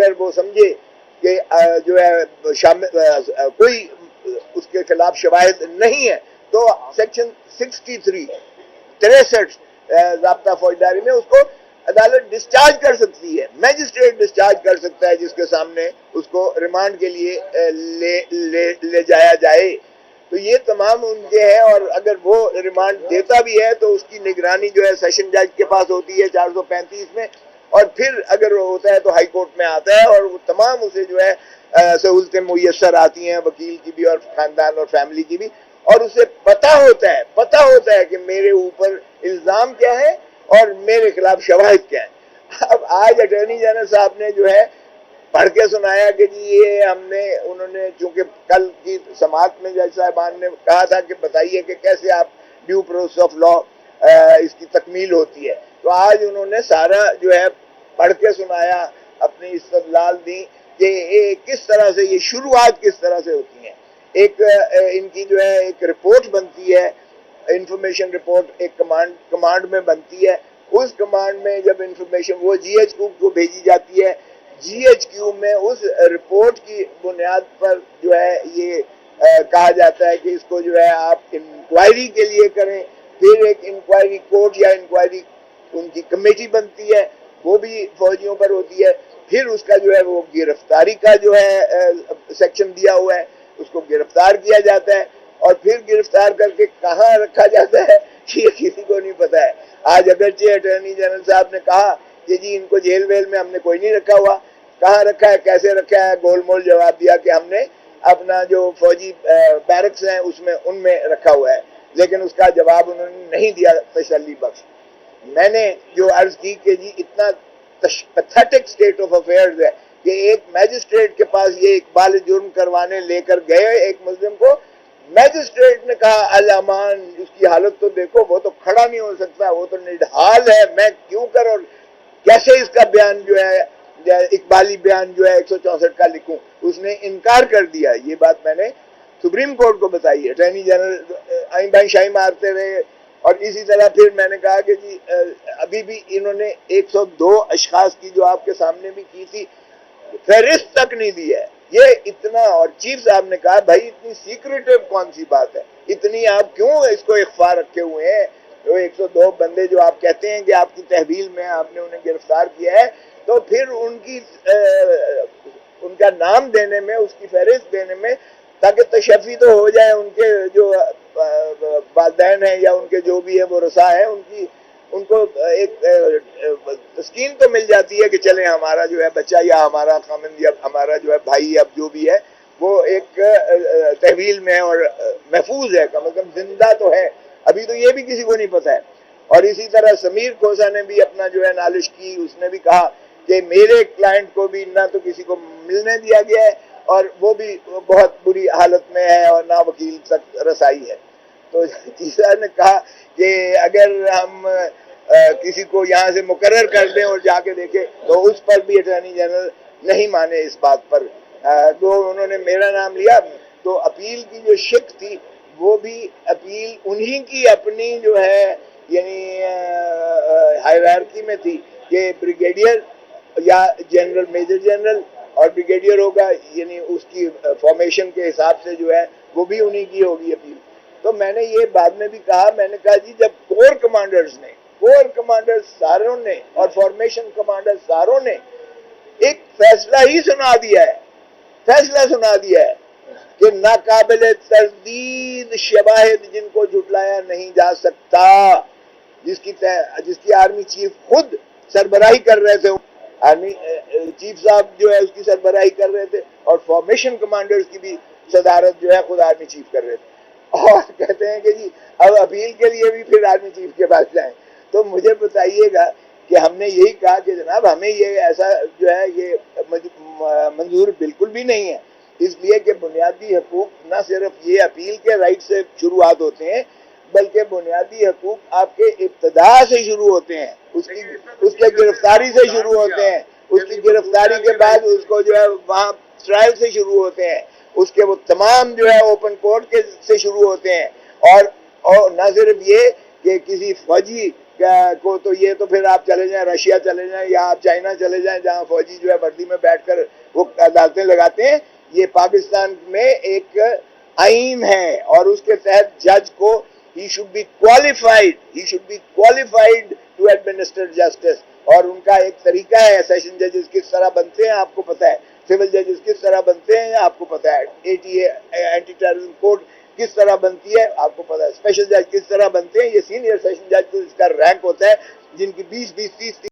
اگر وہ سمجھے کہ جو ہے کوئی اس کے خلاف شواہد نہیں ہے تو سیکشن 63 ضابطہ فوجداری میں اس کو عدالت ڈسچارج کر سکتی ہے، میجسٹریٹ ڈسچارج کر سکتا ہے جس کے سامنے اس کو ریمانڈ کے لیے لے جایا جائے. تو یہ تمام ان کے ہے، اور اگر وہ ریمانڈ دیتا بھی ہے تو اس کی نگرانی جو ہے سیشن جج کے پاس ہوتی ہے 435 میں، اور پھر اگر وہ ہوتا ہے تو ہائی کورٹ میں آتا ہے، اور وہ تمام اسے جو ہے سہولتیں میسر آتی ہیں، وکیل کی بھی اور خاندان اور فیملی کی بھی، اور اسے پتہ ہوتا ہے کہ میرے اوپر الزام کیا ہے اور میرے خلاف شواہد کیا ہیں. اب آج اٹارنی جنرل صاحب نے جو ہے پڑھ کے سنایا کہ جی یہ انہوں نے چونکہ کل کی سماعت میں جج صاحبان نے کہا تھا کہ بتائیے کہ کیسے آپ ڈیو پروسیس آف لا اس کی تکمیل ہوتی ہے، تو آج انہوں نے سارا جو ہے پڑھ کے سنایا، اپنی استدلال دی کہ کس طرح سے یہ شروعات کس طرح سے ہوتی ہیں. ایک ان کی جو ہے ایک رپورٹ بنتی ہے، انفارمیشن رپورٹ ایک کمانڈ میں بنتی ہے. اس کمانڈ میں جب انفارمیشن وہ جی ایچ کیو کو بھیجی جاتی ہے، جی ایچ کیو میں اس رپورٹ کی بنیاد پر جو ہے یہ کہا جاتا ہے کہ اس کو جو ہے آپ انکوائری کے لیے کریں. پھر ایک انکوائری کورٹ یا انکوائری ان کی کمیٹی بنتی ہے، وہ بھی فوجیوں پر ہوتی ہے. پھر اس کا جو ہے وہ گرفتاری کا جو ہے سیکشن دیا ہوا ہے، اس کو گرفتار کیا جاتا ہے، اور پھر گرفتار کر کے کہاں رکھا جاتا ہے یہ کسی کو نہیں پتا ہے. آج اگرچہ اٹارنی جنرل صاحب نے کہا کہ جی ان کو جیل ویل میں ہم نے کوئی نہیں رکھا ہوا، کہاں رکھا ہے کیسے رکھا ہے، گول مول جواب دیا کہ ہم نے اپنا جو فوجی بیرکس ہیں ان میں رکھا ہوا ہے، لیکن اس کا جواب انہوں نے نہیں دیا تسلی بخش. میں نے جو عرض کی کہ جی اتنا پیتھیٹک سٹیٹ آف افیئرز ہے کہ ایک میجسٹریٹ کے پاس یہ اقبال جرم کروانے لے کر گئے ایک ملزم کو، میجسٹریٹ نے کہا الامان اس کی حالت تو دیکھو، وہ تو کھڑا نہیں ہو سکتا، وہ تو نڈھال ہے، میں کیوں کر اور کیسے اس کا بیان جو ہے اقبالی بیان جو ہے 164 کا لکھوں. اس نے انکار کر دیا. یہ بات میں نے سپریم کورٹ کو بتائی ہے. اٹارنی جنرل آئیں بائیں شاہی مارتے رہے، اور اسی طرح پھر میں نے کہا کہ جی ابھی بھی انہوں نے 102 اشخاص کی جو آپ کے سامنے بھی کی تھی فہرست تک نہیں دی ہے. یہ اتنا، اور چیف صاحب نے کہا بھائی اتنی سیکریٹو کون سی بات ہے، اتنی آپ کیوں اس کو اخفا رکھے ہوئے ہیں. جو 102 بندے جو آپ کہتے ہیں کہ آپ کی تحویل میں آپ نے انہیں گرفتار کیا ہے، تو پھر ان کا نام دینے میں، اس کی فہرست دینے میں، تاکہ تشفی تو ہو جائے ان کے جو والدین ہیں یا ان کے جو بھی ہے وہ رسا ہے، ان کو ایک تسکین تو مل جاتی ہے کہ چلیں ہمارا جو ہے بچہ یا ہمارا خامند یا ہمارا جو ہے بھائی اب جو بھی ہے وہ ایک تحویل میں اور محفوظ ہے، کم از کم زندہ تو ہے. ابھی تو یہ بھی کسی کو نہیں پتا ہے. اور اسی طرح سمیر کھوسا نے بھی اپنا جو ہے نالش کی. اس نے بھی کہا کہ میرے کلائنٹ کو بھی نہ تو کسی کو ملنے دیا گیا ہے، اور وہ بھی بہت بری حالت میں ہے، اور نہ وکیل تک رسائی ہے. تو تیسرا نے کہا کہ اگر ہم کسی کو یہاں سے مقرر کر دیں اور جا کے دیکھیں، تو اس پر بھی اٹارنی جنرل نہیں مانے اس بات پر. تو انہوں نے میرا نام لیا. تو اپیل کی جو شک تھی وہ بھی اپیل انہی کی اپنی جو ہے یعنی ہائرارکی میں تھی کہ بریگیڈیئر یا جنرل میجر جنرل، اور بریگیڈیئر ہوگا یعنی اس کی فارمیشن کے حساب سے جو ہے وہ بھی انہی کی ہوگی اپیل. تو میں نے یہ بعد میں بھی کہا، میں نے کہا جی جب کور کمانڈر ساروں نے اور فارمیشن کمانڈر ساروں نے ایک فیصلہ ہی سنا دیا ہے کہ ناقابل تردید شواہد جن کو جھٹلایا نہیں جا سکتا، جس کی آرمی چیف خود سربراہی کر رہے تھے، آرمی چیف صاحب جو ہے اس کی سربراہی کر رہے تھے، اور فارمیشن کمانڈرز کی بھی صدارت جو ہے خود آرمی چیف کر رہے تھے. اور کہتے ہیں کہ جی اب اپیل کے لیے بھی پھر آرمی چیف کے پاس جائیں. تو مجھے بتائیے گا کہ ہم نے یہی کہا کہ جناب ہمیں یہ ایسا جو ہے یہ منظور بالکل بھی نہیں ہے، اس لیے کہ بنیادی حقوق نہ صرف یہ اپیل کے رائٹ سے شروعات ہوتے ہیں، بلکہ بنیادی حقوق آپ کے ابتدا سے شروع ہوتے ہیں، اس کے گرفتاری سے شروع ہوتے ہیں، اس کی گرفتاری کے بعد اس کو جو ہے وہاں ٹرائل سے شروع ہوتے ہیں، اس کے وہ تمام جو ہے اوپن کورٹ کے سے شروع ہوتے ہیں. اور نہ صرف یہ کہ کسی فوجی کو تو یہ تو پھر آپ چلے جائیں رشیا چلے جائیں یا آپ چائنا چلے جائیں جہاں فوجی جو ہے وردی میں بیٹھ کر وہ عدالتیں لگاتے ہیں. یہ پاکستان میں ایک آئین ہے اور اس کے تحت جج کو he should be qualified to administer justice. اور ان کا ایک طریقہ ہے سیشن ججز کس طرح بنتے ہیں آپ کو پتہ ہے, سول ججز کس طرح بنتے ہیں آپ کو پتہ ہے, ATA اینٹی ٹیررزم کوڈ کس طرح بنتی ہے آپ کو پتہ ہے, اسپیشل جج کس طرح بنتے ہیں, یہ سینئر سیشن جج کو اس کا رینک ہوتا ہے جن کی 20-20 30